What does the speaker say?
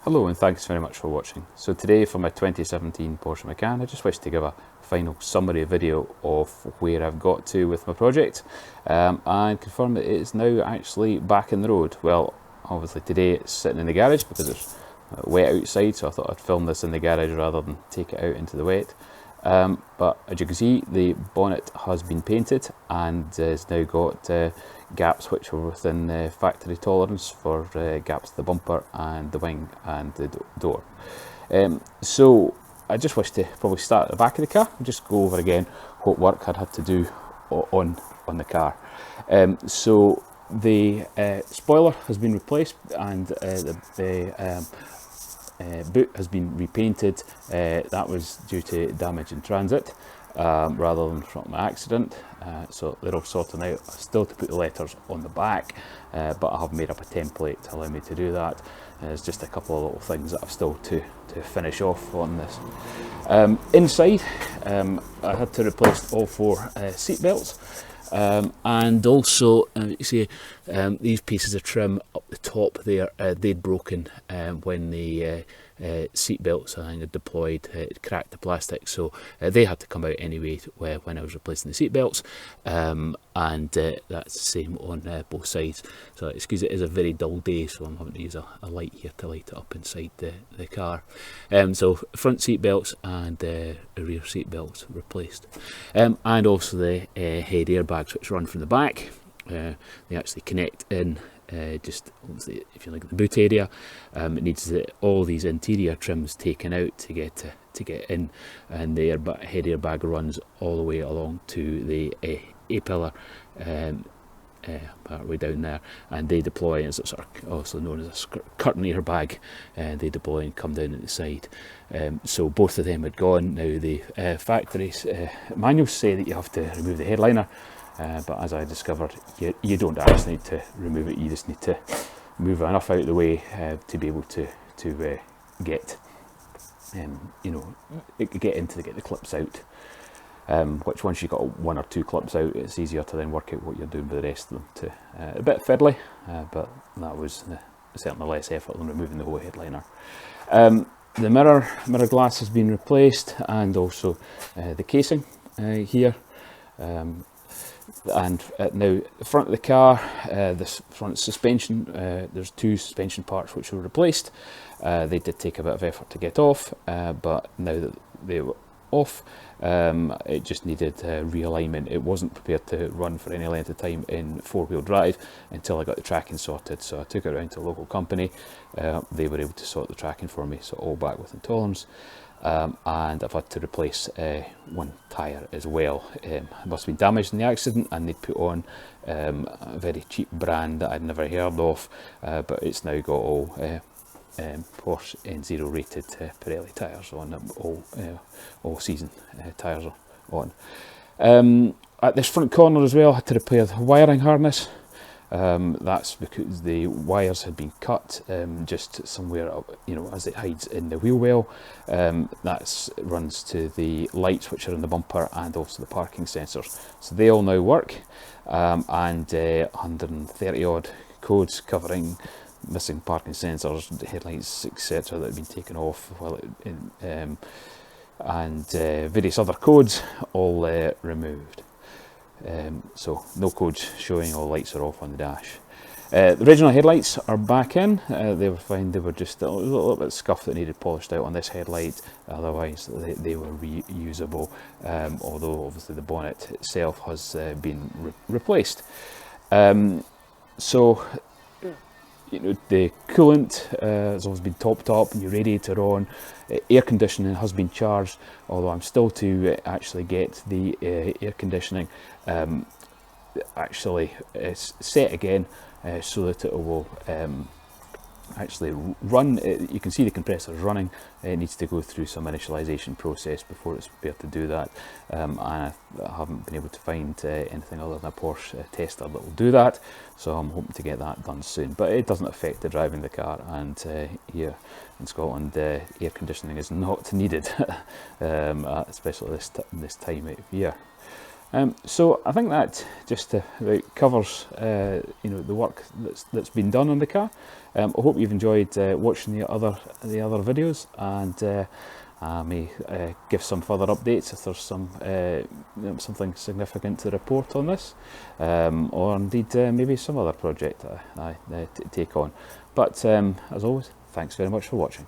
Hello and thanks very much for watching. So today for my 2017 Porsche Macan, I just wish to give a final summary video of where I've got to with my project and confirm that it is now actually back in the road. Well, obviously today it's sitting in the garage because it's wet outside, so I thought I'd film this in the garage rather than take it out into the wet. But as you can see, the bonnet has been painted and has now got gaps which were within factory tolerance for gaps to the bumper and the wing and the door. So I just wish to probably start at the back of the car and just go over again what work I'd had to do on the car. So the spoiler has been replaced and the boot has been repainted. That was due to damage in transit rather than from an accident, so they're all sorted out. I still to put the letters on the back, but I have made up a template to allow me to do that. There's just a couple of little things that I've still to finish off on this. Inside, I had to replace all four seat belts. And also you see these pieces of trim up the top there, they'd broken when the seat belts I think had deployed, it cracked the plastic, so they had to come out anyway when I was replacing the seat belts, and that's the same on both sides. So excuse it is a very dull day, so I'm having to use a light here to light it up inside the car. So front seat belts and rear seat belts replaced, and also the head airbags which run from the back. They actually connect in just obviously, if you look at the boot area, it needs all these interior trims taken out to get in, and the head airbag runs all the way along to the A-pillar part way down there, and they deploy as sort of also known as a curtain airbag, and they deploy and come down at the side. So both of them had gone. Now the factory's manuals say that you have to remove the headliner, but as I discovered, you don't actually need to remove it. You just need to move enough out of the way to be able to get get the clips out. Which once you've got one or two clips out, it's easier to then work out what you're doing with the rest of them. A bit fiddly, but that was certainly less effort than removing the whole headliner. The mirror glass has been replaced, and also the casing here. And now the front of the car, this front suspension, there's two suspension parts which were replaced. They did take a bit of effort to get off, but now that they were off, it just needed realignment. It wasn't prepared to run for any length of time in four-wheel drive until I got the tracking sorted, so I took it around to a local company. They were able to sort the tracking for me, so all back within tolerance. And I've had to replace one tyre as well. It must have been damaged in the accident, and they'd put on a very cheap brand that I'd never heard of, but it's now got all Porsche N0 rated Pirelli tyres on them, all season tyres on. At this front corner as well, I had to repair the wiring harness. That's because the wires had been cut just somewhere up, as it hides in the wheel well. That runs to the lights which are in the bumper and also the parking sensors. So they all now work, and 130 odd codes covering missing parking sensors, headlights, etc. that have been taken off, and various other codes all removed. So no codes showing, all lights are off on the dash. The original headlights are back in. They were fine. They were just a little bit scuffed that needed polished out on this headlight. Otherwise they were reusable, although obviously the bonnet itself has been replaced. So the coolant has always been topped up, and your radiator on. Air conditioning has been charged, although I'm still to actually get the air conditioning actually set again, so that it will actually run. You can see the compressor is running. It needs to go through some initialisation process before it's prepared to do that, and I haven't been able to find anything other than a Porsche tester that will do that, so I'm hoping to get that done soon. But it doesn't affect the driving the car, and here in Scotland air conditioning is not needed, especially this time of year. So I think that just covers you know, the work that's been done on the car. I hope you've enjoyed watching the other videos, and I may give some further updates if there's some something significant to report on this, or indeed maybe some other project I take on. But as always, thanks very much for watching.